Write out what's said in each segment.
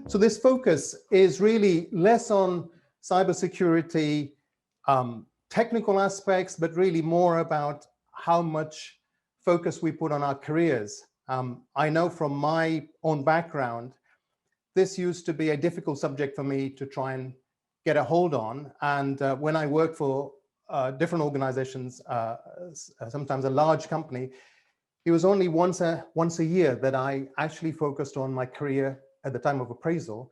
So this focus is really less on cybersecurity technical aspects, but really more about how much focus we put on our careers. I know from my own background, this used to be a difficult subject for me to try and get a hold on. And when I worked for different organizations, sometimes a large company, it was only once a year that I actually focused on my career at the time of appraisal,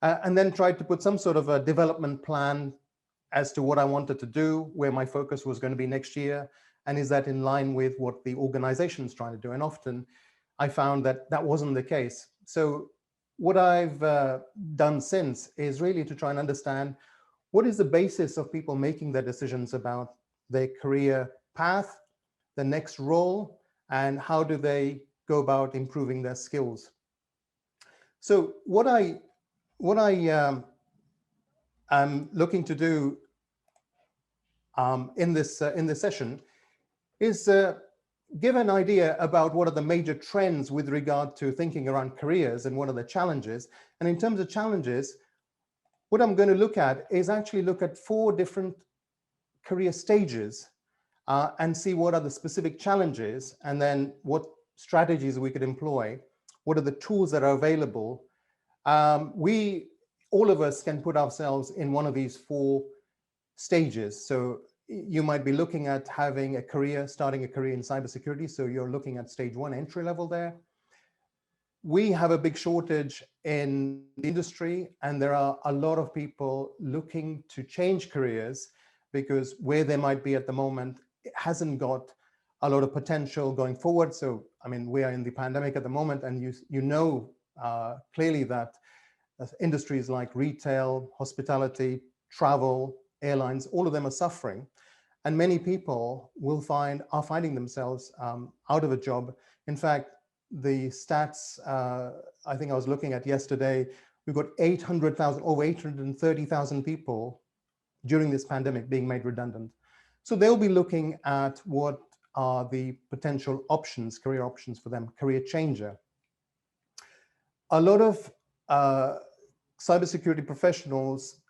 and then tried to put some sort of a development plan as to what I wanted to do, where my focus was going to be next year, and is that in line with what the organization is trying to do? And often I found that that wasn't the case. So what I've done since is really to try and understand what is the basis of people making their decisions about their career path, the next role, and how do they go about improving their skills. So what I am looking to do in this session is give an idea about what are the major trends with regard to thinking around careers and what are the challenges. And in terms of challenges, what I'm going to look at is actually look at 4 different career stages and see what are the specific challenges, and then what strategies we could employ, what are the tools that are available. All of us can put ourselves in one of these 4 stages. So you might be looking at having a career, starting a career in cybersecurity. So you're looking at stage 1 entry level there. We have a big shortage in the industry, and there are a lot of people looking to change careers because where they might be at the moment, it hasn't got a lot of potential going forward. So, I mean, we are in the pandemic at the moment, and you know clearly that industries like retail, hospitality, travel, airlines, all of them are suffering. And many people are finding themselves out of a job. In fact, the stats I think I was looking at yesterday, we've got over 830,000 people during this pandemic being made redundant. So they'll be looking at what are the potential options, career options for them, career changer. A lot of cybersecurity professionals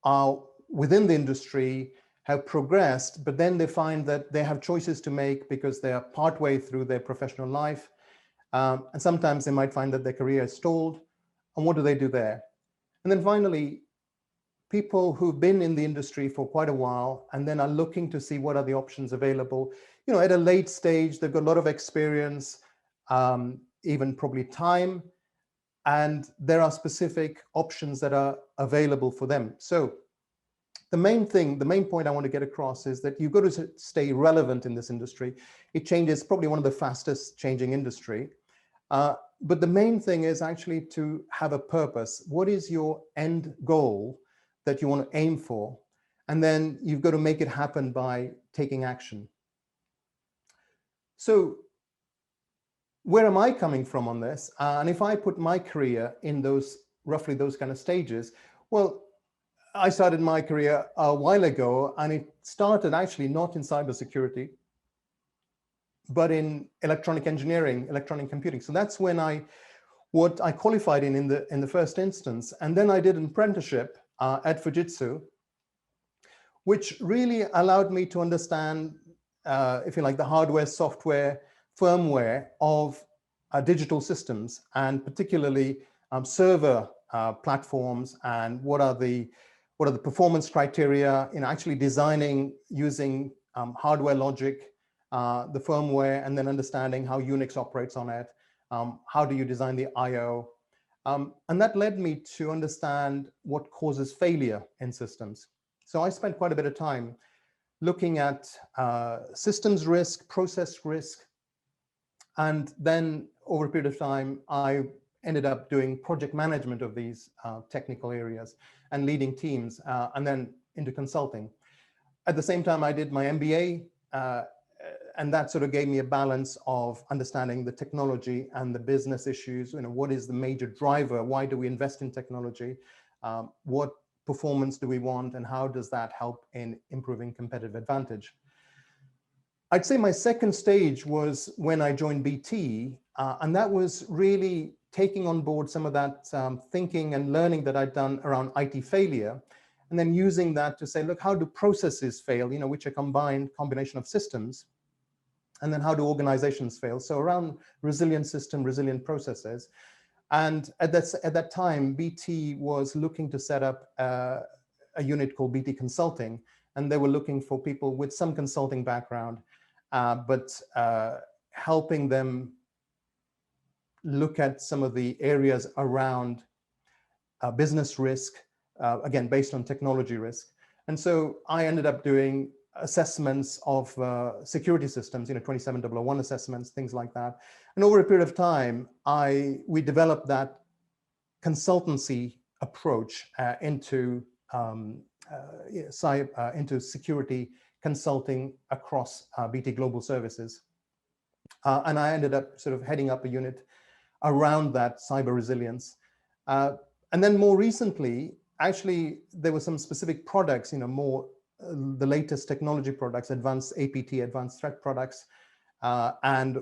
are within the industry, have progressed, but then they find that they have choices to make because they are partway through their professional life. And sometimes they might find that their career is stalled. And what do they do there? And then finally, people who've been in the industry for quite a while and then are looking to see what are the options available. You know, at a late stage, they've got a lot of experience, even probably time, and there are specific options that are available for them. So the main point I want to get across is that you've got to stay relevant in this industry. It changes, probably one of the fastest changing industry. But the main thing is actually to have a purpose. What is your end goal that you want to aim for? And then you've got to make it happen by taking action. So where am I coming from on this? And if I put my career in roughly those kind of stages, well, I started my career a while ago, and it started actually not in cybersecurity, but in electronic engineering, electronic computing. So that's when what I qualified in the first instance. And then I did an apprenticeship at Fujitsu, which really allowed me to understand, if you like, the hardware, software, firmware of digital systems, and particularly server platforms, and what are the performance criteria in actually designing using hardware logic, the firmware, and then understanding how Unix operates on it. How do you design the I/O? And that led me to understand what causes failure in systems. So I spent quite a bit of time looking at systems risk, process risk, and then over a period of time, I ended up doing project management of these technical areas and leading teams, and then into consulting. At the same time, I did my MBA, and that sort of gave me a balance of understanding the technology and the business issues. You know, what is the major driver? Why do we invest in technology? What performance do we want? And how does that help in improving competitive advantage? I'd say my second stage was when I joined BT, and that was really taking on board some of that thinking and learning that I'd done around IT failure, and then using that to say, look, how do processes fail, which are combination of systems, and then how do organizations fail? So around resilient system, resilient processes. And at that time, BT was looking to set up a unit called BT Consulting, and they were looking for people with some consulting background, but helping them look at some of the areas around business risk, again, based on technology risk. And so I ended up doing assessments of security systems, 27001 assessments, things like that. And over a period of time, we developed that consultancy approach into security consulting across BT Global Services. And I ended up sort of heading up a unit around that cyber resilience. And then more recently, actually, there were some specific products, more the latest technology products, advanced APT, advanced threat products, and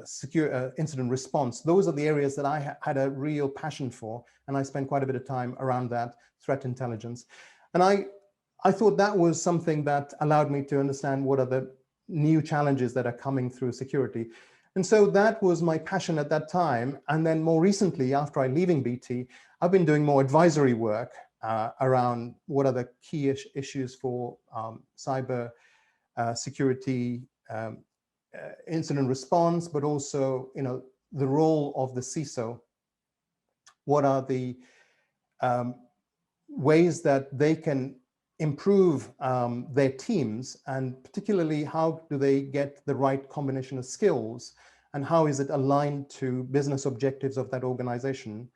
secure incident response. Those are the areas that I had a real passion for, and I spent quite a bit of time around that, threat intelligence. And I thought that was something that allowed me to understand what are the new challenges that are coming through security. And so that was my passion at that time. And then more recently, after I leaving BT, I've been doing more advisory work around what are the key issues for cyber security, incident response, but also, the role of the CISO. What are the ways that they can improve their teams, and particularly how do they get the right combination of skills, and how is it aligned to business objectives of that organization?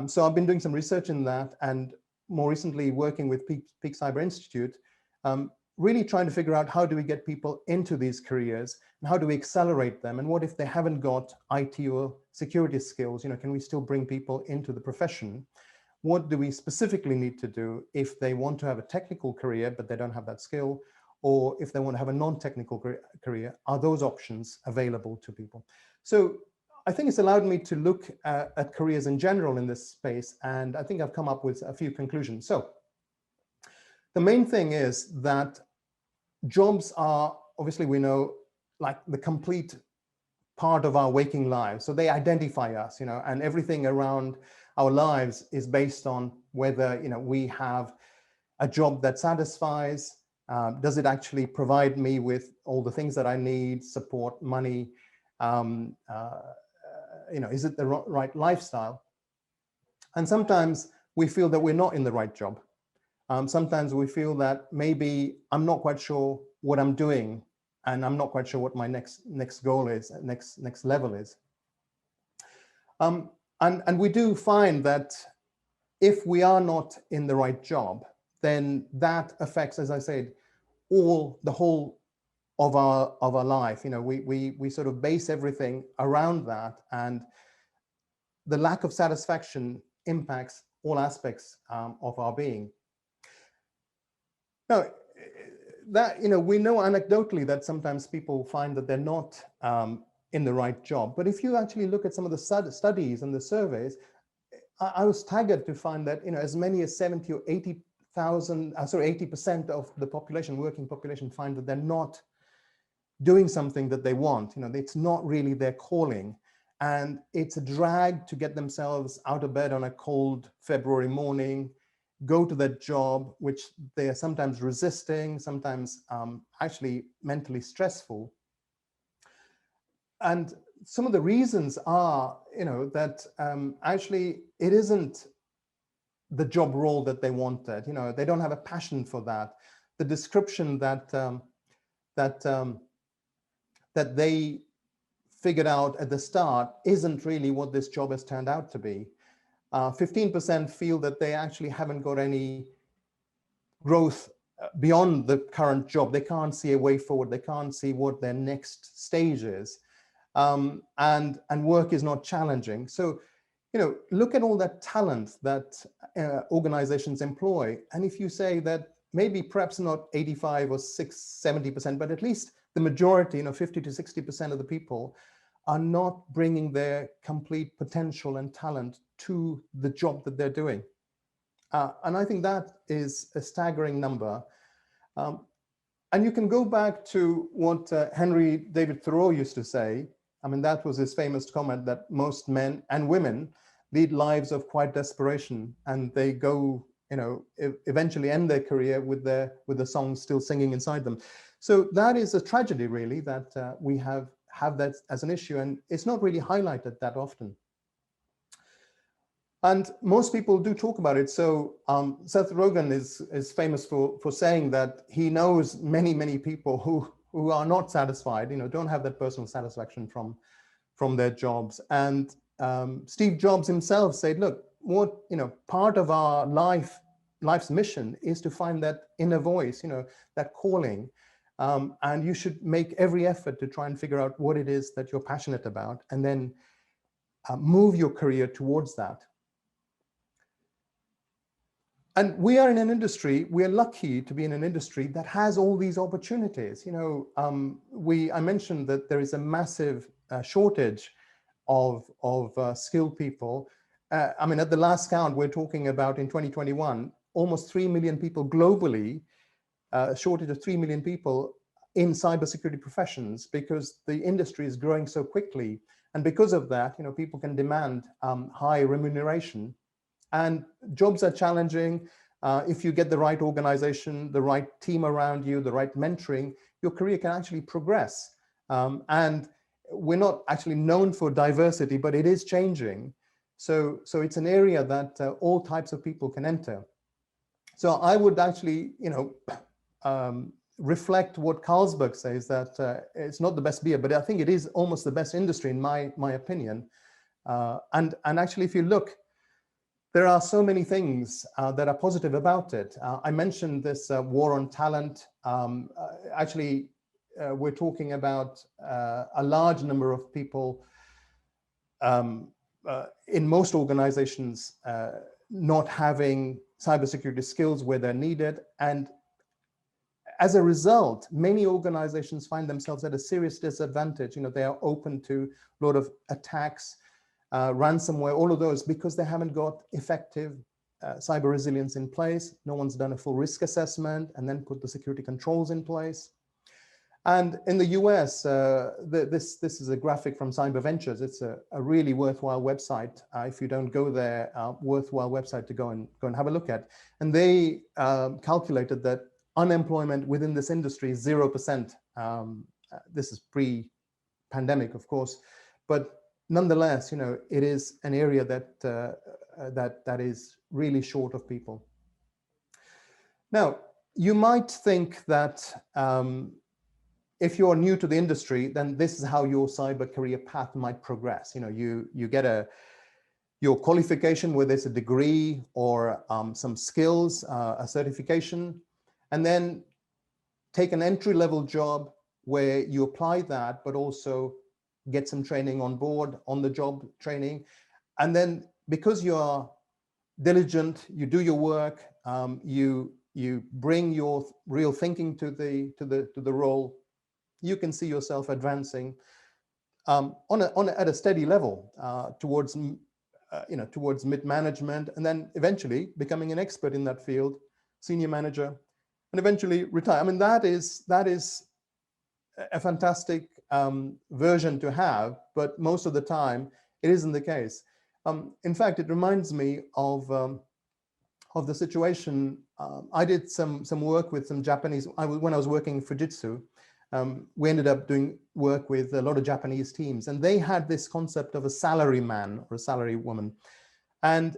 So I've been doing some research in that, and more recently working with Peak Cyber Institute, really trying to figure out how do we get people into these careers, and how do we accelerate them, and what if they haven't got IT or security skills? Can we still bring people into the profession? What do we specifically need to do if they want to have a technical career, but they don't have that skill? Or if they want to have a non-technical career, are those options available to people? So I think it's allowed me to look at careers in general in this space. And I think I've come up with a few conclusions. So the main thing is that jobs are, obviously we know, like the complete part of our waking lives. So they identify us, and everything around our lives is based on whether, we have a job that satisfies. Does it actually provide me with all the things that I need, support, money? Is it the right lifestyle? And sometimes we feel that we're not in the right job. Sometimes we feel that maybe I'm not quite sure what I'm doing, and I'm not quite sure what my next goal is, next level is. And we do find that if we are not in the right job, then that affects, as I said, the whole of our life. We sort of base everything around that, and the lack of satisfaction impacts all aspects of our being. Now, that we know anecdotally that sometimes people find that they're not in the right job. But if you actually look at some of the studies and the surveys, I was staggered to find that as many as 70 or 80% of the population, working population, find that they're not doing something that they want. It's not really their calling, and it's a drag to get themselves out of bed on a cold February morning, go to that job, which they are sometimes resisting, sometimes actually mentally stressful. And some of the reasons are, that actually it isn't the job role that they wanted. They don't have a passion for that. The description that they figured out at the start isn't really what this job has turned out to be. 15% feel that they actually haven't got any growth beyond the current job. They can't see a way forward. They can't see what their next stage is. And work is not challenging. So, look at all that talent that organizations employ. And if you say that maybe perhaps not 85 or 70%, but at least the majority, 50 to 60% of the people are not bringing their complete potential and talent to the job that they're doing. And I think that is a staggering number. And you can go back to what Henry David Thoreau used to say. I mean, that was his famous comment that most men and women lead lives of quiet desperation, and they go, eventually end their career with the song still singing inside them. So that is a tragedy, really, that we have that as an issue, and it's not really highlighted that often. And most people do talk about it. So Seth Rogen is famous for saying that he knows many people who are not satisfied, don't have that personal satisfaction from their jobs. And Steve Jobs himself said, look, part of our life's mission is to find that inner voice, that calling. And you should make every effort to try and figure out what it is that you're passionate about, and then move your career towards that. And we are in an industry, we are lucky to be in an industry that has all these opportunities. I mentioned that there is a massive shortage of skilled people. I mean, at the last count, we're talking about in 2021, almost 3 million people globally, a shortage of 3 million people in cybersecurity professions, because the industry is growing so quickly. And because of that, people can demand high remuneration. And jobs are challenging. If you get the right organization, the right team around you, the right mentoring, your career can actually progress. And we're not actually known for diversity, but it is changing. So it's an area that all types of people can enter. So I would actually, reflect what Carlsberg says, that it's not the best beer, but I think it is almost the best industry in my opinion. And actually, if you look, there are so many things that are positive about it. I mentioned this war on talent. Actually, we're talking about a large number of people in most organizations not having cybersecurity skills where they're needed. And as a result, many organizations find themselves at a serious disadvantage. They are open to a lot of attacks, ransomware, all of those, because they haven't got effective cyber resilience in place. No one's done a full risk assessment and then put the security controls in place. And in the US, this is a graphic from Cyber Ventures. It's a really worthwhile website. If you don't go there, worthwhile website to go and have a look at. And they calculated that unemployment within this industry is 0%. This is pre-pandemic, of course, but nonetheless, it is an area that is really short of people. Now, you might think that if you're new to the industry, then this is how your cyber career path might progress. You get your qualification, whether it's a degree or some skills, a certification, and then take an entry-level job where you apply that, but also get some training on board, on the job training. And then because you are diligent, you do your work, you bring your real thinking to the role, you can see yourself advancing at a steady level towards mid-management, and then eventually becoming an expert in that field, senior manager, and eventually retire. I mean, that is a fantastic version to have, but most of the time it isn't the case. In fact, it reminds me of the situation. I did some work with some Japanese, when I was working in Fujitsu. We ended up doing work with a lot of Japanese teams, and they had this concept of a salary man or a salary woman. And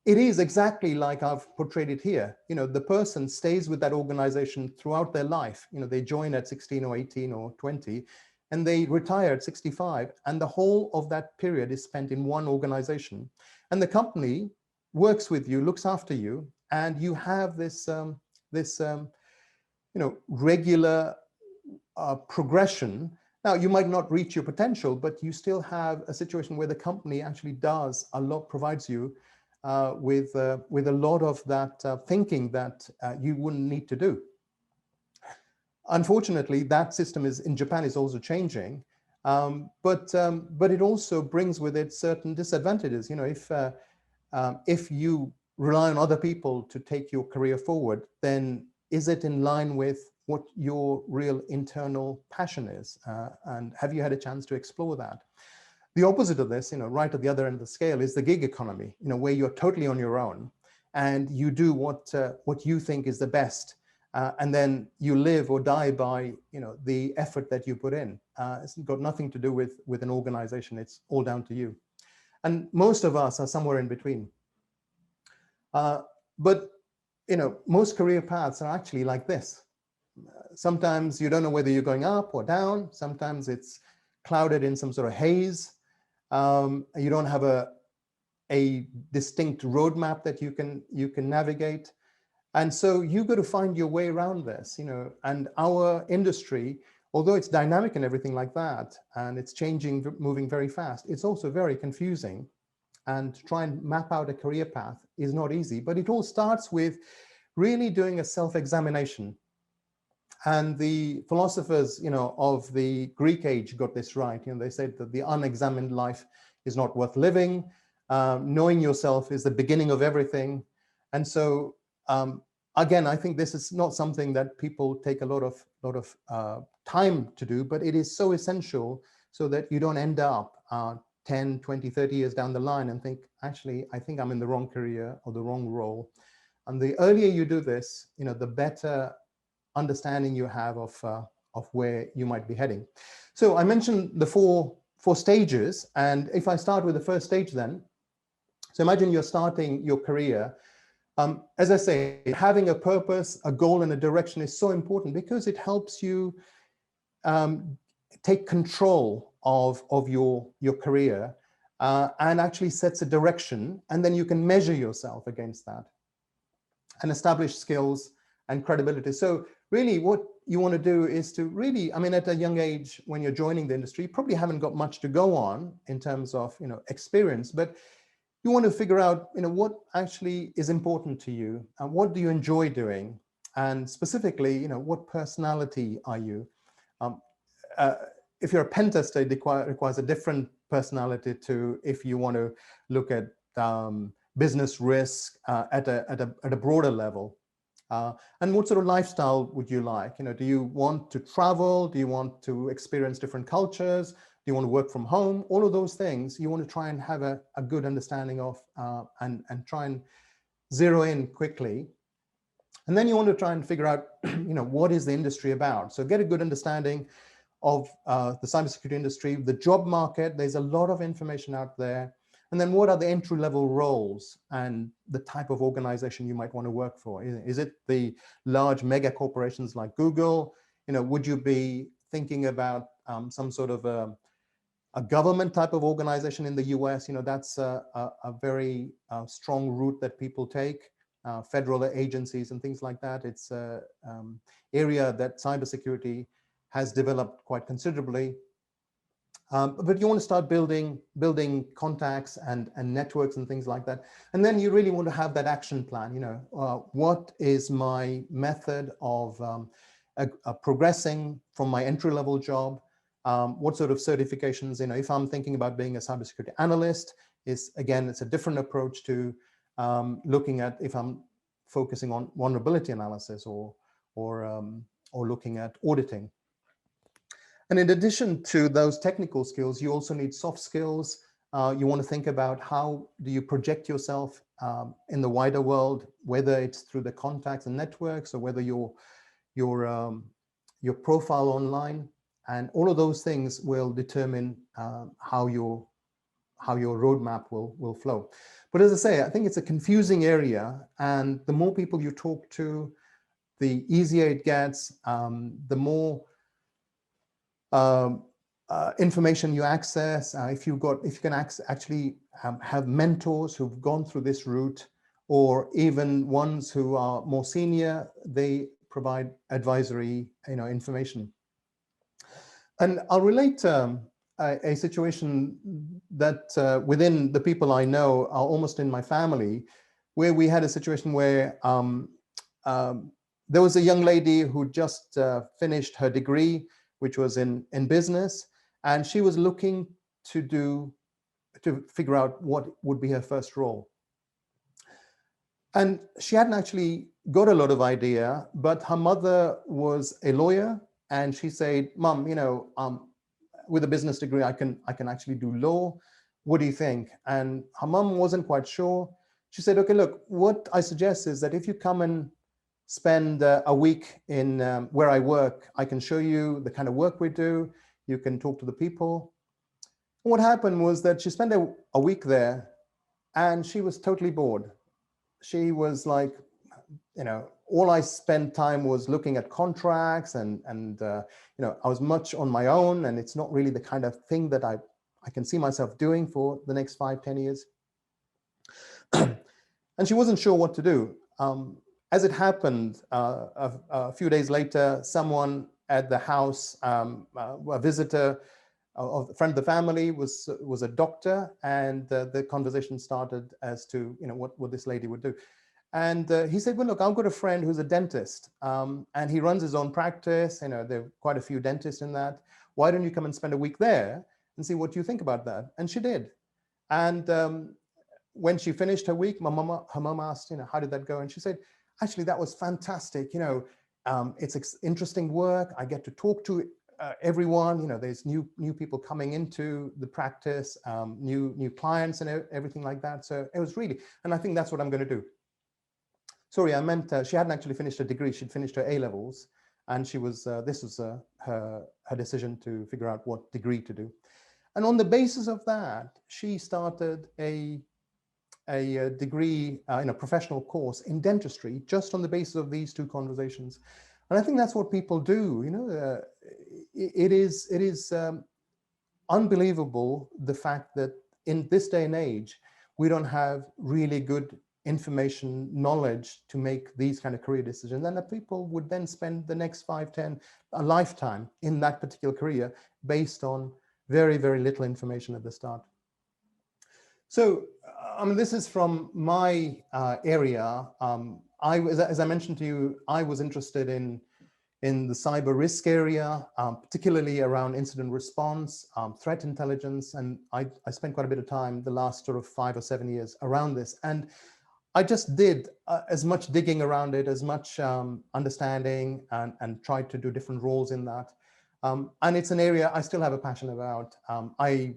it is exactly like I've portrayed it here. The person stays with that organization throughout their life. They join at 16 or 18 or 20, and they retire at 65. And the whole of that period is spent in one organization. And the company works with you, looks after you, and you have this regular progression. Now, you might not reach your potential, but you still have a situation where the company actually provides you with a lot of that thinking that you wouldn't need to do. Unfortunately, that system in Japan is also changing. But it also brings with it certain disadvantages. If you rely on other people to take your career forward, then is it in line with what your real internal passion is? And have you had a chance to explore that? The opposite of this, right at the other end of the scale, is the gig economy, where you're totally on your own and you do what you think is the best. And then you live or die by, the effort that you put in. It's got nothing to do with an organization. It's all down to you. And most of us are somewhere in between. But most career paths are actually like this. Sometimes you don't know whether you're going up or down. Sometimes it's clouded in some sort of haze. You don't have a distinct roadmap that you can navigate. And so you've got to find your way around this, and our industry, although it's dynamic and everything like that, and it's changing, moving very fast, it's also very confusing. And to try and map out a career path is not easy, but it all starts with really doing a self-examination. And the philosophers, of the Greek age got this right. They said that the unexamined life is not worth living. Knowing yourself is the beginning of everything. And so, again, I think this is not something that people take a lot of time to do, but it is so essential so that you don't end up 10, 20, 30 years down the line and think, actually, I think I'm in the wrong career or the wrong role. And the earlier you do this, the better understanding you have of where you might be heading. So I mentioned the four stages. And if I start with the first stage then, so imagine you're starting your career. As I say, having a purpose, a goal, and a direction is so important because it helps you take control of your career and actually sets a direction, and then you can measure yourself against that and establish skills and credibility. So really what you want to do is to really, at a young age when you're joining the industry, you probably haven't got much to go on in terms of experience, but you want to figure out what actually is important to you and what do you enjoy doing, and specifically what personality are you. If you're a pen tester, it requires a different personality to if you want to look at business risk at a broader level. And what sort of lifestyle would you like? Do you want to travel? Do you want to experience different cultures? Do you want to work from home? All of those things you want to try and have a good understanding of and try and zero in quickly. And then you want to try and figure out, what is the industry about? So get a good understanding of the cybersecurity industry, the job market. There's a lot of information out there. And then what are the entry-level roles and the type of organization you might want to work for? Is it the large mega corporations like Google? Would you be thinking about some sort of a government type of organization in the US? That's a very strong route that people take. Federal agencies and things like that. It's an area that cybersecurity has developed quite considerably. But you want to start building contacts and networks and things like that. And then you really want to have that action plan. What is my method of progressing from my entry-level job? What sort of certifications, if I'm thinking about being a cybersecurity analyst, it's a different approach to looking at if I'm focusing on vulnerability analysis or looking at auditing. And in addition to those technical skills, you also need soft skills. You want to think about how do you project yourself in the wider world, whether it's through the contacts and networks or whether your profile online, and all of those things will determine how your roadmap will flow. But as I say, I think it's a confusing area, and the more people you talk to, the easier it gets, the more information you access. If you can actually have mentors who've gone through this route, or even ones who are more senior, they provide advisory, information. And I'll relate a situation that within the people I know are almost in my family, where we had a situation where there was a young lady who just finished her degree, which was in business. and she was looking to figure out what would be her first role. And she hadn't actually got a lot of idea, but her mother was a lawyer, and she said, "Mom, with a business degree, I can actually do law. What do you think?" And her mom wasn't quite sure. She said, "Okay, look, what I suggest is that if you come and spend a week in where I work, I can show you the kind of work we do. You can talk to the people." What happened was that she spent a week there, and she was totally bored. She was like, all I spent time was looking at contracts, and I was much on my own, and it's not really the kind of thing that I can see myself doing for the next 5-10 years. And she wasn't sure what to do. As it happened, a few days later, someone at the house, a visitor, a friend of the family, was a doctor, and the conversation started as to what this lady would do. And he said, "Well, look, I've got a friend who's a dentist, and he runs his own practice. There are quite a few dentists in that. Why don't you come and spend a week there and see what you think about that?" And she did. And when she finished her week, her mom asked, "How did that go?" And she said, "Actually, that was fantastic. It's interesting work. I get to talk to everyone. There's new people coming into the practice, new clients, and everything like that. So it was really, and I think that's what I'm going to do." Sorry, I meant she hadn't actually finished her degree. She'd finished her A-levels, and she was this was her decision to figure out what degree to do. And on the basis of that, she started a degree in a professional course in dentistry, just on the basis of these two conversations. And I think that's what people do. It is unbelievable, the fact that in this day and age, we don't have really good information, knowledge to make these kind of career decisions, and that people would then spend the next 5-10, a lifetime in that particular career based on very, very little information at the start. So, this is from my area. As I mentioned to you, I was interested in the cyber risk area, particularly around incident response, threat intelligence, and I spent quite a bit of time the last sort of 5 or 7 years around this. And I just did as much digging around it, as much understanding, and tried to do different roles in that. And it's an area I still have a passion about. I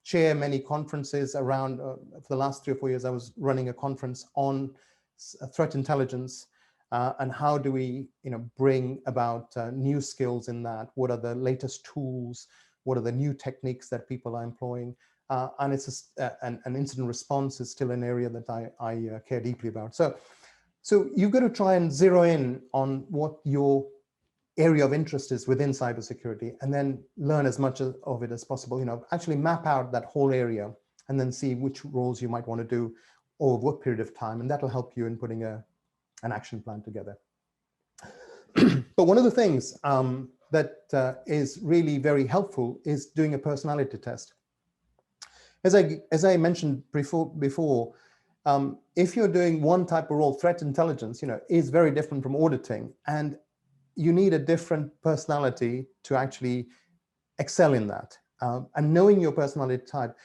chair many conferences around, for the last 3 or 4 years, I was running a conference on threat intelligence, and how do we bring about new skills in that? What are the latest tools? What are the new techniques that people are employing? And it's an incident response is still an area that I care deeply about. So you've got to try and zero in on what your area of interest is within cybersecurity, and then learn as much of it as possible. Actually map out that whole area, and then see which roles you might want to do over what period of time, and that'll help you in putting an action plan together. But one of the things that is really very helpful is doing a personality test. As I mentioned before, if you're doing one type of role, threat intelligence, is very different from auditing, and you need a different personality to actually excel in that. And knowing your personality type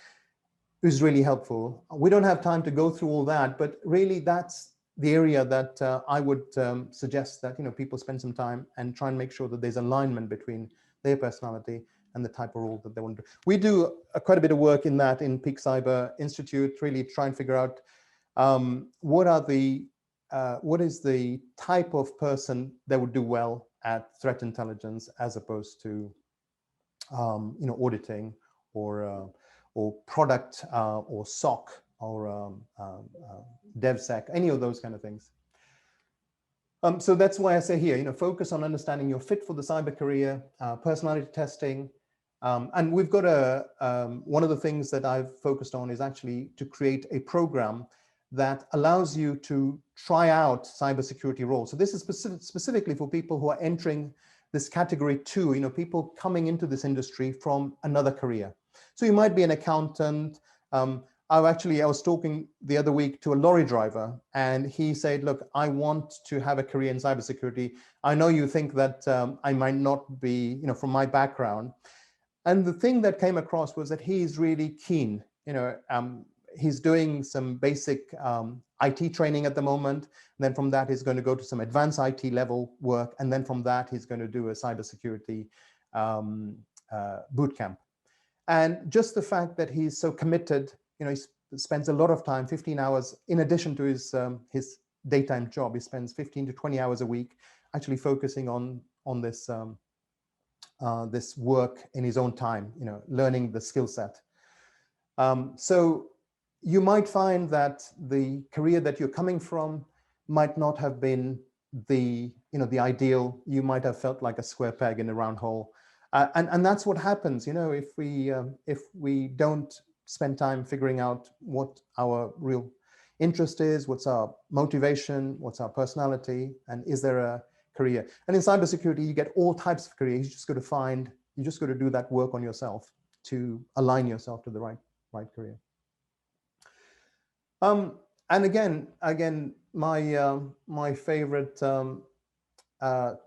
is really helpful. We don't have time to go through all that, but really that's the area that I would suggest that people spend some time and try and make sure that there's alignment between their personality and the type of role that they want to do. We do quite a bit of work in that in Peak Cyber Institute, really try and figure out what is the type of person that would do well at threat intelligence, as opposed to auditing or product or SOC or DevSec, any of those kind of things. So that's why I say here, focus on understanding your fit for the cyber career, personality testing. And we've got one of the things that I've focused on is actually to create a program that allows you to try out cybersecurity roles. So this is specifically for people who are entering this category 2, people coming into this industry from another career. So you might be an accountant. I was talking the other week to a lorry driver, and he said, "Look, I want to have a career in cybersecurity. I know you think that I might not be, from my background." And the thing that came across was that he's really keen. He's doing some basic IT training at the moment. And then from that, he's going to go to some advanced IT level work. And then from that, he's going to do a cybersecurity boot camp. And just the fact that he's so committed, he spends a lot of time, 15 hours, in addition to his daytime job, he spends 15 to 20 hours a week actually focusing on this this work in his own time, learning the skill set. So you might find that the career that you're coming from might not have been the ideal. You might have felt like a square peg in a round hole. And that's what happens, if we don't spend time figuring out what our real interest is, what's our motivation, what's our personality, and is there a career. And in cybersecurity, you get all types of careers. You just got to do that work on yourself to align yourself to the right career. And again, my favorite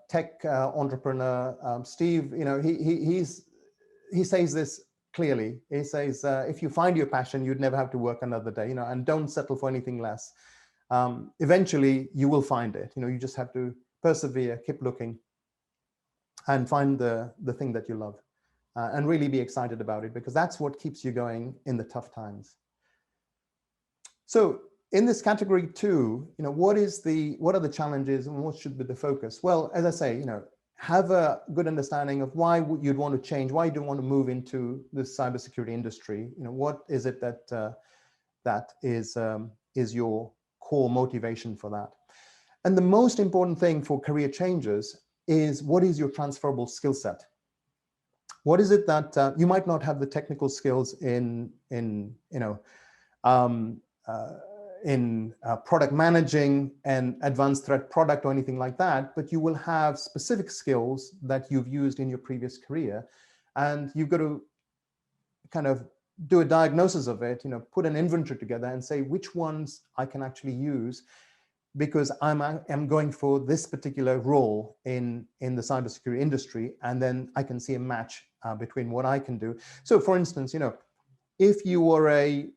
tech entrepreneur, Steve, he says this clearly. He says, if you find your passion, you'd never have to work another day, and don't settle for anything less. Eventually, you will find it. You just have to persevere, keep looking, and find the thing that you love, and really be excited about it, because that's what keeps you going in the tough times. So in this category 2, what are the challenges and what should be the focus? Well, as I say, have a good understanding of why you'd want to change, why you don't want to move into the cybersecurity industry. What is it that is your core motivation for that? And the most important thing for career changes is, what is your transferable skill set? What is it that you might not have the technical skills in product managing an advanced threat product or anything like that, but you will have specific skills that you've used in your previous career, and you've got to kind of do a diagnosis of it, put an inventory together and say which ones I can actually use, because I'm going for this particular role in the cybersecurity industry, and then I can see a match between what I can do. So for instance, if you were an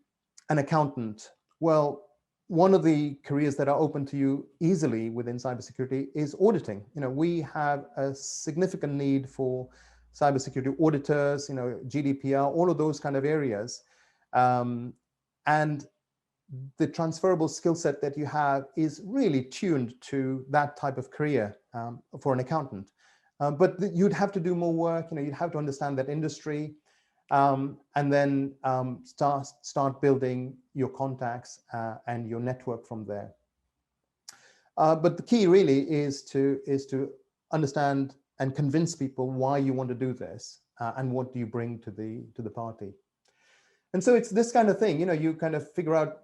accountant, well, one of the careers that are open to you easily within cybersecurity is auditing. We have a significant need for cybersecurity auditors, GDPR, all of those kind of areas. And the transferable skill set that you have is really tuned to that type of career for an accountant. But you'd have to do more work, you'd have to understand that industry, and then start building your contacts and your network from there. But the key really is to understand and convince people why you want to do this, and what do you bring to the party. And so it's this kind of thing, you kind of figure out,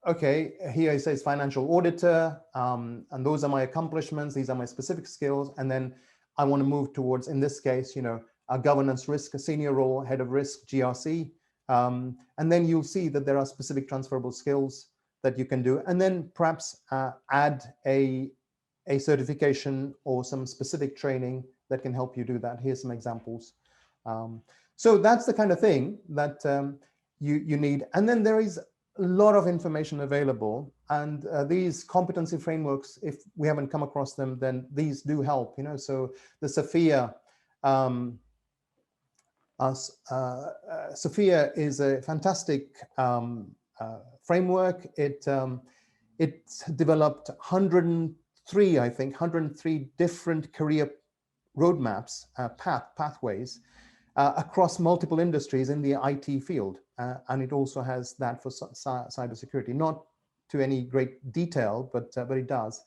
okay, here it says financial auditor, and those are my accomplishments, these are my specific skills, and then I want to move towards, in this case, a governance risk, a senior role, head of risk, GRC, and then you'll see that there are specific transferable skills that you can do, and then perhaps add a certification or some specific training that can help you do that. Here's some examples. So that's the kind of thing that you need. And then there is a lot of information available, and these competency frameworks, if we haven't come across them, then these do help. So the Sophia Sophia is a fantastic framework. It developed 103, I think, 103 different career roadmaps, pathways across multiple industries in the IT field. And it also has that for cybersecurity, not to any great detail, but it does.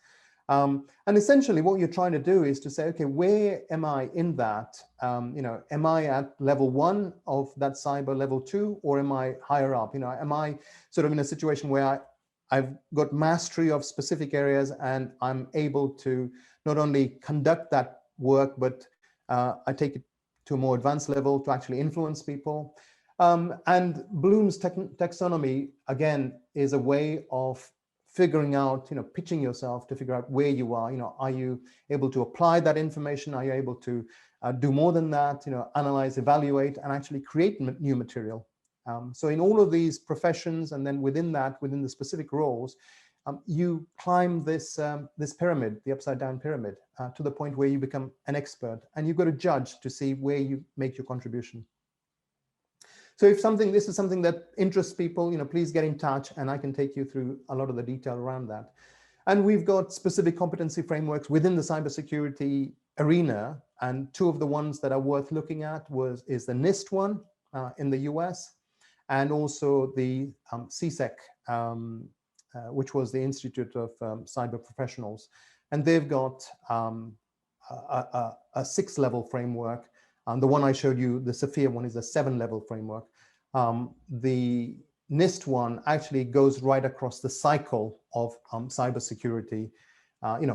And essentially what you're trying to do is to say, okay, where am I in that? Am I at level 1 of that cyber level 2, or am I higher up? Am I sort of in a situation where I've got mastery of specific areas and I'm able to not only conduct that work, but I take it to a more advanced level to actually influence people. And Bloom's taxonomy, again, is a way of figuring out, pitching yourself to figure out where you are. Are you able to apply that information? Are you able to do more than that, analyze, evaluate, and actually create new material. So in all of these professions, and then within that, within the specific roles, you climb this pyramid, the upside down pyramid, to the point where you become an expert, and you've got to judge to see where you make your contribution. So if this is something that interests people, please get in touch, and I can take you through a lot of the detail around that. And we've got specific competency frameworks within the cybersecurity arena, and two of the ones that are worth looking at is the NIST one in the US, and also the CSEC, which was the Institute of Cyber Professionals. And they've got a 6-level framework. The one I showed you, the Sophia one, is a 7-level framework. The NIST one actually goes right across the cycle of cybersecurity,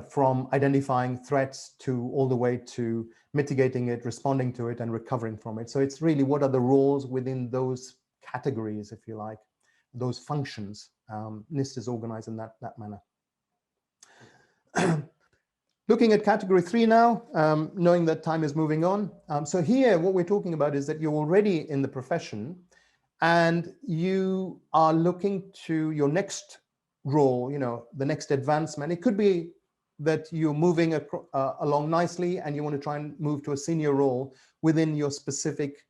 from identifying threats to all the way to mitigating it, responding to it, and recovering from it. So it's really what are the roles within those categories, if you like, those functions. NIST is organized in that manner. Looking at category 3 now, knowing that time is moving on. So here, what we're talking about is that you're already in the profession and you are looking to your next role, the next advancement. It could be that you're moving along nicely and you want to try and move to a senior role within your specific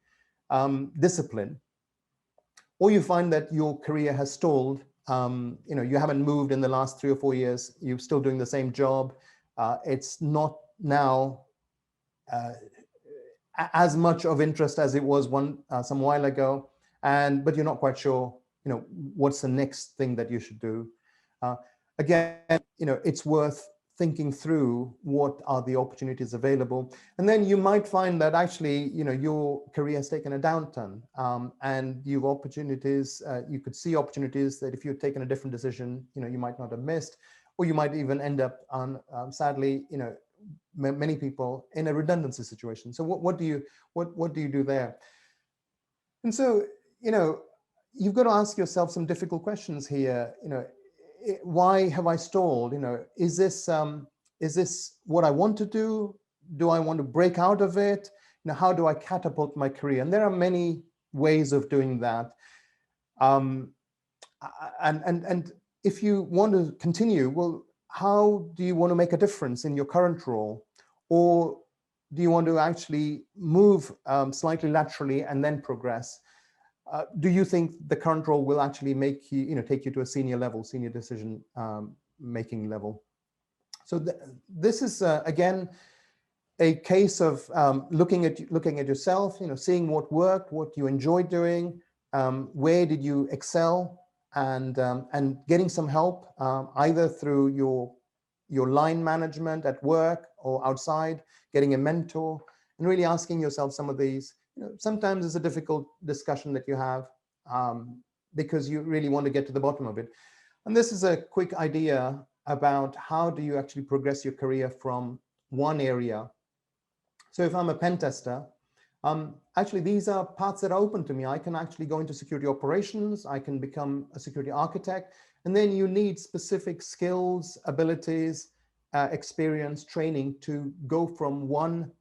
discipline. Or you find that your career has stalled. You haven't moved in the last 3 or 4 years. You're still doing the same job. It's not now as much of interest as it was some while ago, but you're not quite sure, what's the next thing that you should do. Again, it's worth thinking through what are the opportunities available. And then you might find that actually, your career has taken a downturn, and you've opportunities, you could see opportunities that if you'd taken a different decision, you might not have missed, or you might even end up on, sadly, many people in a redundancy situation. So what do you do there? And so, you've got to ask yourself some difficult questions here. Why have I stalled? Is this what I want to do? Do I want to break out of it? How do I catapult my career? And there are many ways of doing that. And if you want to continue, well, how do you want to make a difference in your current role? Or do you want to actually move slightly laterally and then progress? Do you think the current role will actually make you, take you to a senior level, senior decision making level? So this is again a case of looking at yourself, seeing what worked, what you enjoyed doing, where did you excel, and getting some help either through your line management at work or outside, getting a mentor, and really asking yourself some of these. Sometimes it's a difficult discussion that you have because you really want to get to the bottom of it. And this is a quick idea about how do you actually progress your career from one area. So if I'm a pen tester, actually these are paths that are open to me. I can actually go into security operations, I can become a security architect, and then you need specific skills, abilities, experience, training to go from one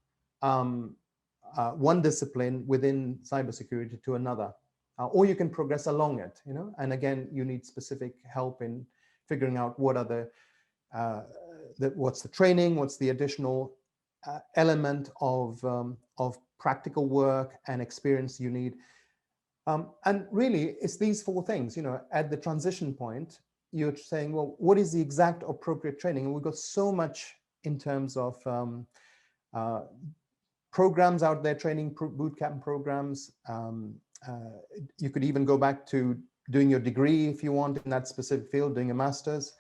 discipline within cybersecurity to another, or you can progress along it, and again, you need specific help in figuring out what are what's the training, what's the additional element of practical work and experience you need. And really, it's these 4 things, at the transition point, you're saying, well, what is the exact appropriate training? And we've got so much in terms of programs out there, training bootcamp programs. You could even go back to doing your degree if you want in that specific field, doing a master's.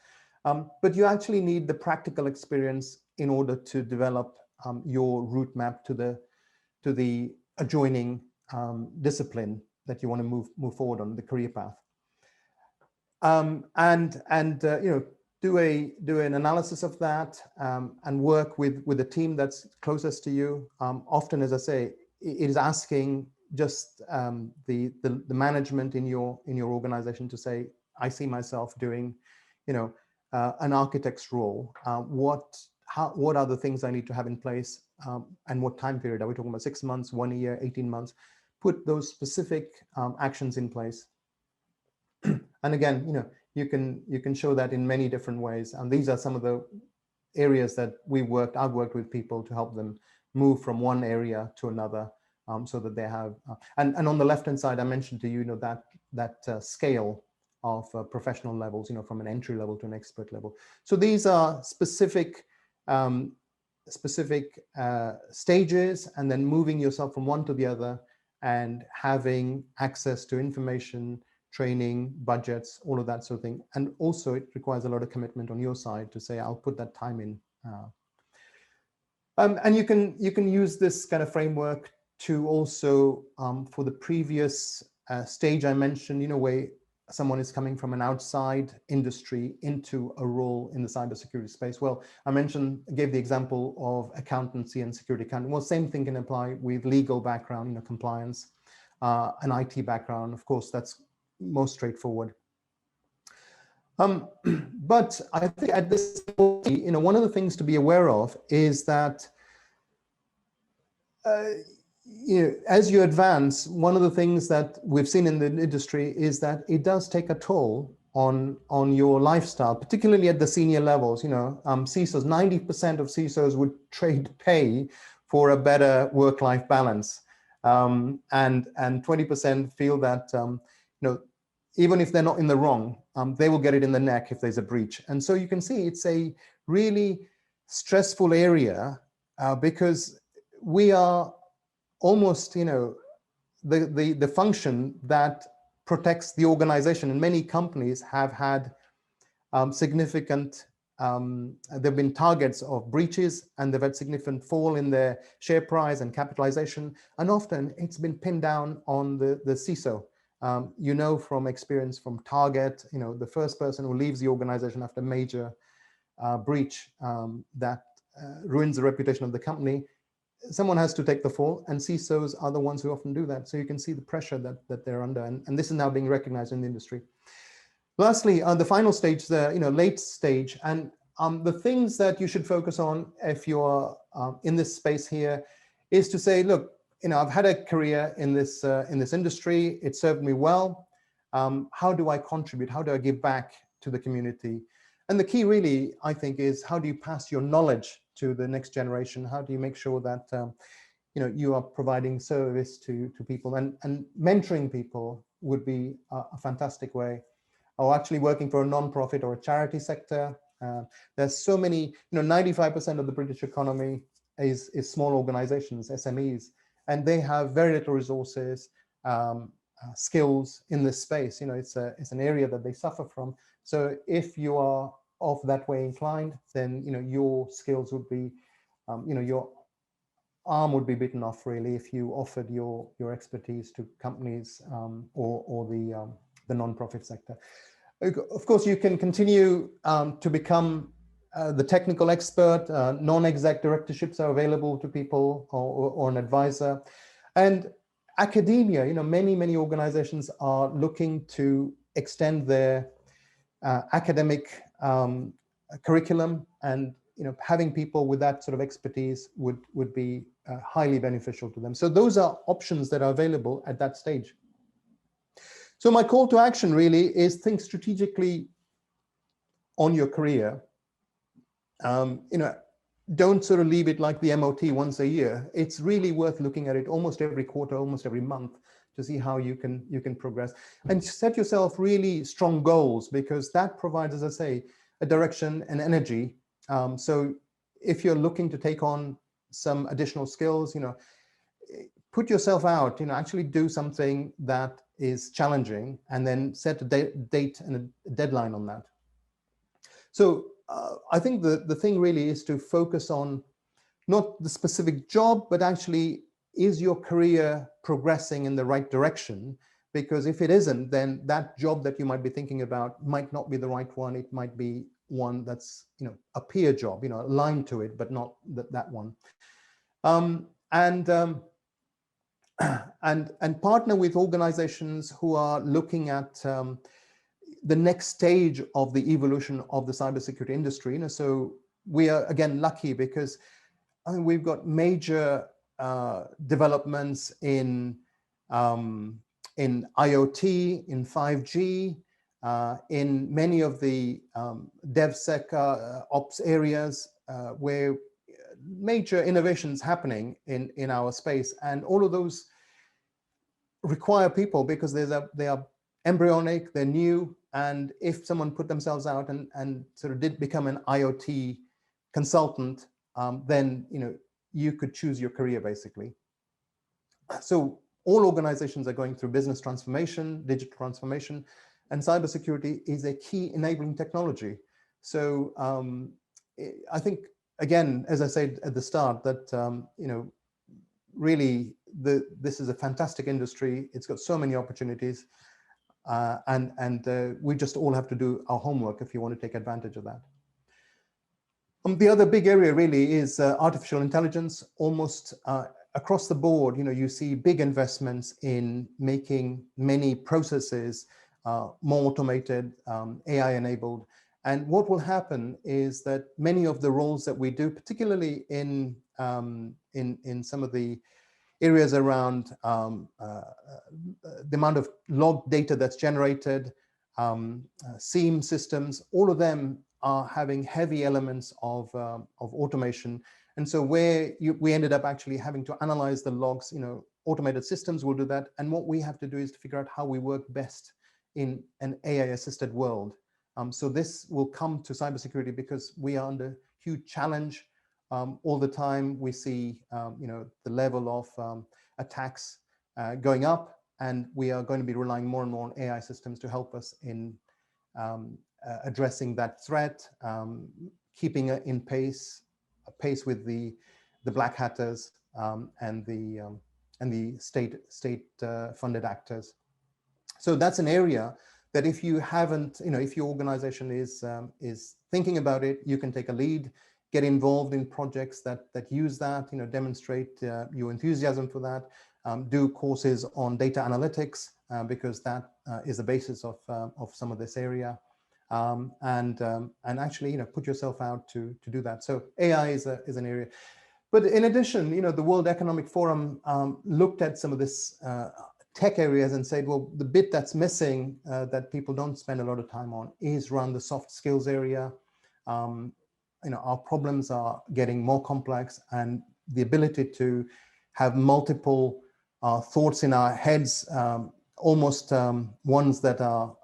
But you actually need the practical experience in order to develop your route map to the adjoining discipline that you want to move forward on the career path. Do an analysis of that and work with a team that's closest to you. Often, as I say, it is asking just the management in your organization to say, I see myself doing, an architect's role. What are the things I need to have in place and what time period. Are we talking about 6 months, 1 year, 18 months? Put those specific actions in place. And again, you can show that in many different ways. And these are some of the areas that I've worked with people to help them move from one area to another, so that they have, and on the left-hand side, I mentioned to you, that scale of professional levels, from an entry level to an expert level. So these are specific stages, and then moving yourself from one to the other and having access to information, training, budgets, all of that sort of thing. And also it requires a lot of commitment on your side to say, I'll put that time in. And you can use this kind of framework to also, for the previous stage I mentioned, where someone is coming from an outside industry into a role in the cybersecurity space. Well, I gave the example of accountancy and security accounting. Well, same thing can apply with legal background, compliance, an IT background. Of course, that's most straightforward. But I think at this point, one of the things to be aware of is that as you advance, one of the things that we've seen in the industry is that it does take a toll on your lifestyle, particularly at the senior levels. CISOs, 90% of CISOs would trade pay for a better work-life balance, and 20% feel that even if they're not in the wrong, they will get it in the neck if there's a breach. And so you can see it's a really stressful area, because we are almost, the function that protects the organization. And many companies have had significant, there've been targets of breaches, and they've had significant fall in their share price and capitalization. And often it's been pinned down on the CISO. From experience from Target, the first person who leaves the organization after a major breach that ruins the reputation of the company, someone has to take the fall, and CISOs are the ones who often do that. So you can see the pressure that they're under, and this is now being recognized in the industry. Lastly, the final stage, the late stage, and the things that you should focus on if you're in this space here is to say, look, I've had a career in this industry. It served me well. How do I contribute? How do I give back to the community? And the key really, I think, is how do you pass your knowledge to the next generation? How do you make sure that you are providing service to people, and mentoring people would be a fantastic way. Or actually working for a non-profit or a charity sector. There's so many, 95% of the British economy is small organizations, SMEs. And they have very little resources, skills in this space. It's an area that they suffer from. So if you are of that way inclined, then your skills would be, your arm would be bitten off really if you offered your expertise to companies or the non-profit sector. Of course, you can continue to become the technical expert. Non-exec directorships are available to people, or an advisor. And academia, many organizations are looking to extend their academic curriculum, and having people with that sort of expertise would be highly beneficial to them. So those are options that are available at that stage. So my call to action really is think strategically on your career. Don't sort of leave it like the MOT once a year. It's really worth looking at it almost every quarter, almost every month, to see how you can progress, and set yourself really strong goals, because that provides, as I say, a direction and energy. So if you're looking to take on some additional skills, put yourself out, actually do something that is challenging, and then set a date and a deadline on that. So I think the thing really is to focus on not the specific job, but actually, is your career progressing in the right direction? Because if it isn't, then that job that you might be thinking about might not be the right one. It might be one that's, a peer job, aligned to it, but not that one. And partner with organizations who are looking at the next stage of the evolution of the cybersecurity industry. So we are, again, lucky because I think we've got major developments in IoT, in 5G, in many of the DevSecOps areas where major innovations happening in our space, and all of those require people because they are embryonic, they're new, and if someone put themselves out and sort of did become an IoT consultant, then you could choose your career basically. So all organizations are going through business transformation, digital transformation, and cybersecurity is a key enabling technology. So I think, again, as I said at the start, that really this is a fantastic industry. It's got so many opportunities, and we just all have to do our homework if you want to take advantage of that. The other big area really is artificial intelligence. Almost across the board, you see big investments in making many processes more automated, AI enabled. And what will happen is that many of the roles that we do, particularly in some of the areas around the amount of log data that's generated, SIEM systems, all of them are having heavy elements of automation. And so where we ended up actually having to analyze the logs, automated systems will do that. And what we have to do is to figure out how we work best in an AI-assisted world. So this will come to cybersecurity because we are under huge challenge all the time. We see, the level of attacks going up, and we are going to be relying more and more on AI systems to help us in addressing that threat, keeping in pace with the black hatters and the state funded actors. So that's an area that if you haven't, if your organization is thinking about it, you can take a lead, get involved in projects that use that, demonstrate your enthusiasm for that, do courses on data analytics because that is the basis of some of this area. And actually, put yourself out to do that. So AI is an area. But in addition, the World Economic Forum looked at some of this tech areas and said, well, the bit that's missing that people don't spend a lot of time on is around the soft skills area. Our problems are getting more complex, and the ability to have multiple thoughts in our heads, almost ones that are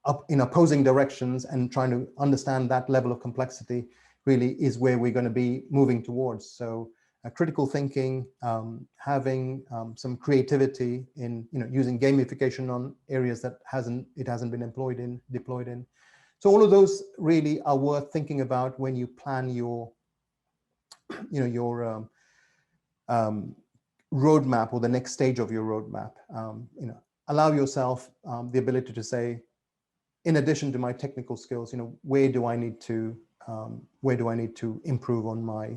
up in opposing directions, and trying to understand that level of complexity really is where we're going to be moving towards. So critical thinking, having some creativity in using gamification on areas that it hasn't been deployed in. So all of those really are worth thinking about when you plan your roadmap, or the next stage of your roadmap. Allow yourself the ability to say, in addition to my technical skills, where do I need to improve on my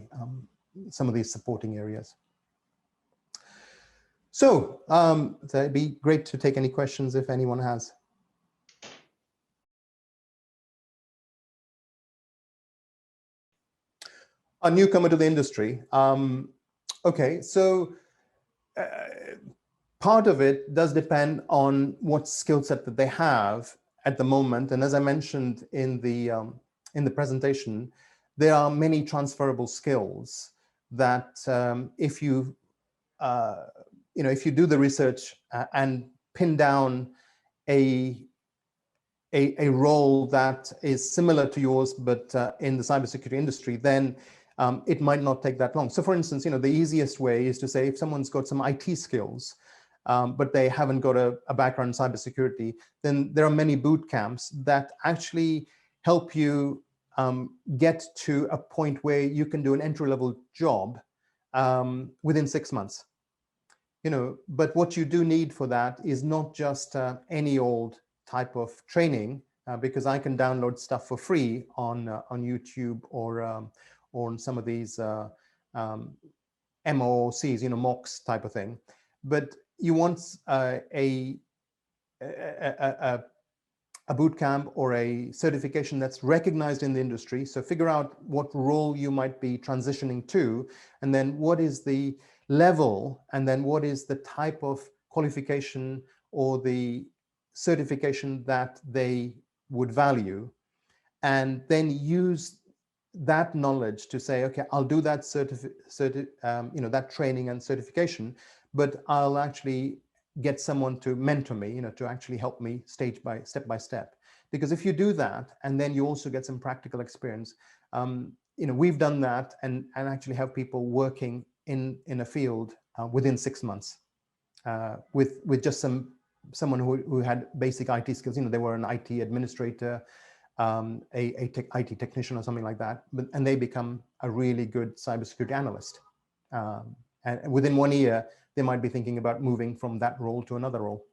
some of these supporting areas. So it'd be great to take any questions if anyone has. A newcomer to the industry. Okay, so part of it does depend on what skill set that they have at the moment. And as I mentioned in the presentation, there are many transferable skills that if you do the research and pin down a role that is similar to yours, but in the cybersecurity industry, then it might not take that long. So for instance, the easiest way is to say if someone's got some IT skills, but they haven't got a background in cybersecurity, then there are many boot camps that actually help you get to a point where you can do an entry-level job within 6 months. But what you do need for that is not just any old type of training, because I can download stuff for free on YouTube or on some of these MOOCs, MOOCs type of thing. But you want a boot camp or a certification that's recognized in the industry. So figure out what role you might be transitioning to, and then what is the level, and then what is the type of qualification or the certification that they would value, and then use that knowledge to say, okay, I'll do that that training and certification, but I'll actually get someone to mentor me, to actually help me step by step. Because if you do that, and then you also get some practical experience, we've done that and actually have people working in a field within 6 months with just someone who had basic IT skills. They were an IT administrator, IT technician or something like that, and they become a really good cybersecurity analyst. And within 1 year, they might be thinking about moving from that role to another role.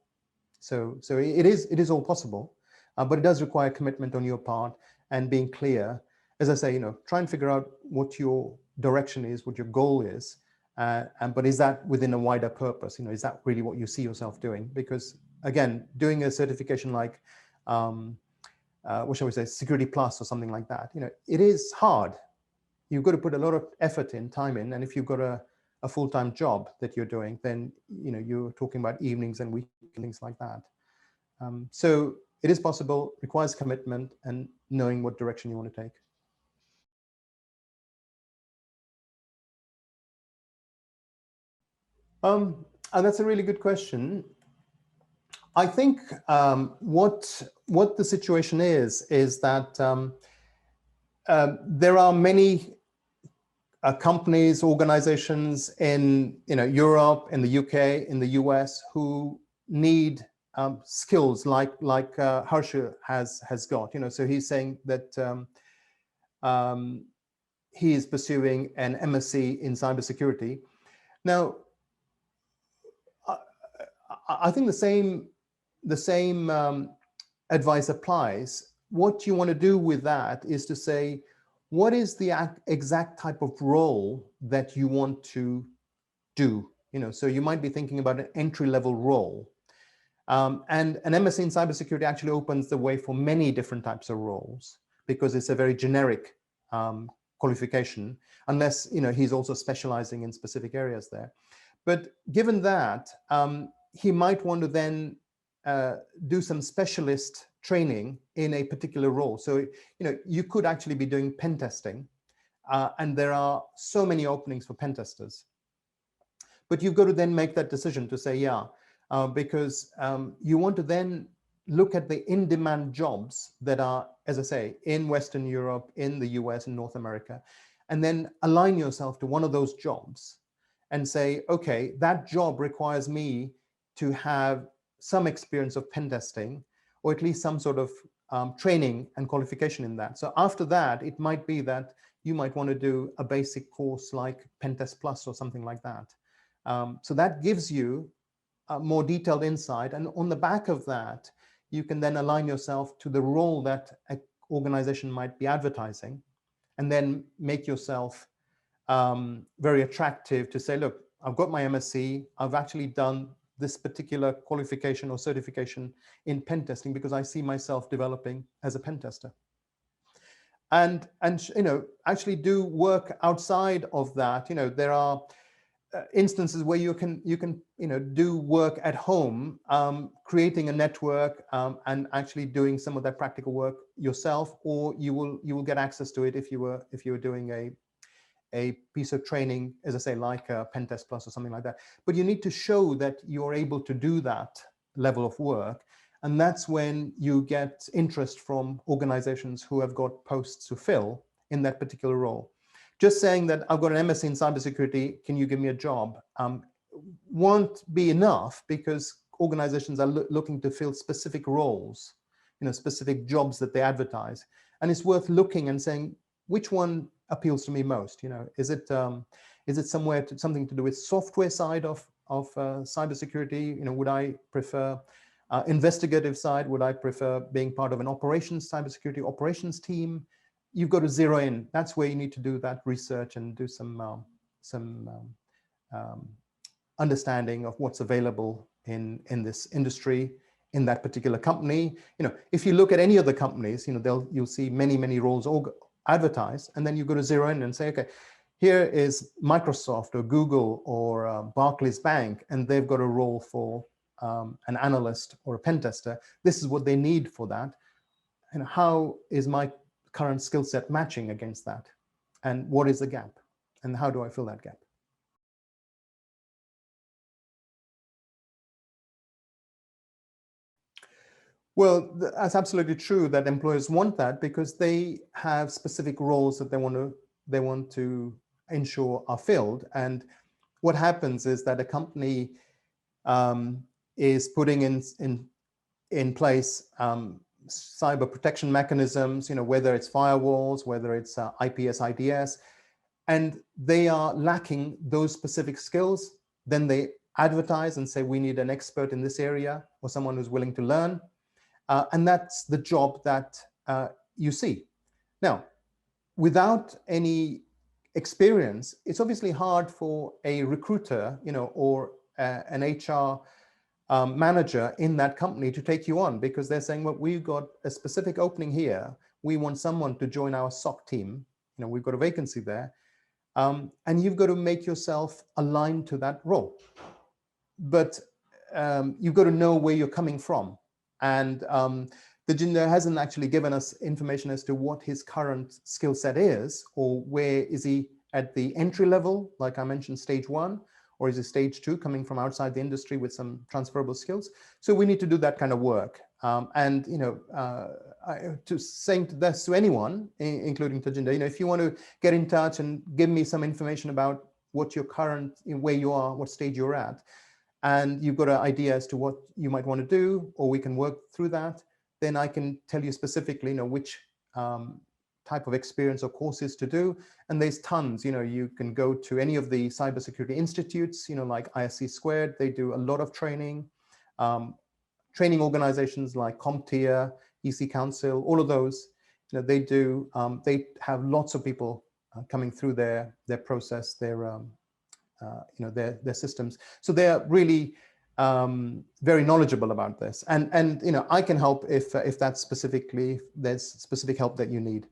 So it is all possible, but it does require commitment on your part and being clear. As I say, try and figure out what your direction is, what your goal is, but is that within a wider purpose? Is that really what you see yourself doing? Because again, doing a certification like what shall we say, Security Plus or something like that, it is hard. You've got to put a lot of effort in, time in, and if you've got a full-time job that you're doing, then you're talking about evenings and weekends, things like that. So it is possible, requires commitment and knowing what direction you want to take. And that's a really good question. I think what the situation is that there are many companies, organizations in Europe, in the UK, in the US who need skills like Harsha has got. So he's saying that he is pursuing an MSc in cybersecurity. Now, I think the same advice applies. What you want to do with that is to say, what is the exact type of role that you want to do? So you might be thinking about an entry-level role. And an MSc in cybersecurity actually opens the way for many different types of roles, because it's a very generic qualification, unless he's also specializing in specific areas there. But given that, he might want to then do some specialist training in a particular role. So, you could actually be doing pen testing, and there are so many openings for pen testers. But you've got to then make that decision to say, yeah, because you want to then look at the in-demand jobs that are, as I say, in Western Europe, in the US, and North America, and then align yourself to one of those jobs and say, okay, that job requires me to have some experience of pen testing, or at least some sort of training and qualification in that. So after that, it might be that you might want to do a basic course like Pentest Plus or something like that. So that gives you a more detailed insight. And on the back of that, you can then align yourself to the role that an organization might be advertising, and then make yourself very attractive to say, look, I've got my MSc, I've actually done this particular qualification or certification in pen testing because I see myself developing as a pen tester. And actually do work outside of that. There are instances where you can do work at home, creating a network and actually doing some of that practical work yourself, or you will get access to it if you were doing a piece of training, as I say, like a Pentest Plus or something like that. But you need to show that you're able to do that level of work. And that's when you get interest from organizations who have got posts to fill in that particular role. Just saying that I've got an MSc in cybersecurity, can you give me a job? Won't be enough, because organizations are looking to fill specific roles, specific jobs that they advertise. And it's worth looking and saying, which one appeals to me most? Is it something to do with software side of cybersecurity? Would I prefer investigative side? Would I prefer being part of an operations cybersecurity operations team? You've got to zero in. That's where you need to do that research and do some understanding of what's available in this industry, in that particular company. If you look at any of the companies, you'll see many roles advertised, and then you go to zero in and say, okay, here is Microsoft or Google or Barclays Bank, and they've got a role for an analyst or a pen tester. This is what they need for that. And how is my current skill set matching against that? And what is the gap? And how do I fill that gap? Well, that's absolutely true that employers want that, because they have specific roles that they want to ensure are filled. And what happens is that a company is putting in place cyber protection mechanisms, whether it's firewalls, whether it's IPS, IDS, and they are lacking those specific skills. Then they advertise and say, we need an expert in this area, or someone who's willing to learn. And that's the job that you see. Now, without any experience, it's obviously hard for a recruiter, or an HR manager in that company to take you on, because they're saying, well, we've got a specific opening here. We want someone to join our SOC team. We've got a vacancy there. And you've got to make yourself aligned to that role. But you've got to know where you're coming from. And Tajinder hasn't actually given us information as to what his current skill set is, or where is he at the entry level, like I mentioned, stage 1, or is it stage 2, coming from outside the industry with some transferable skills? So we need to do that kind of work. And saying this to anyone, including Tajinder, if you want to get in touch and give me some information about what your current, where you are, what stage you're at, and you've got an idea as to what you might want to do, or we can work through that, then I can tell you specifically, which type of experience or courses to do. And there's tons. You can go to any of the cybersecurity institutes, like ISC Squared. They do a lot of training. Training organizations like CompTIA, EC Council, all of those, they do. They have lots of people coming through their process, their systems. So they're really very knowledgeable about this. And I can help if that's specifically, there's specific help that you need.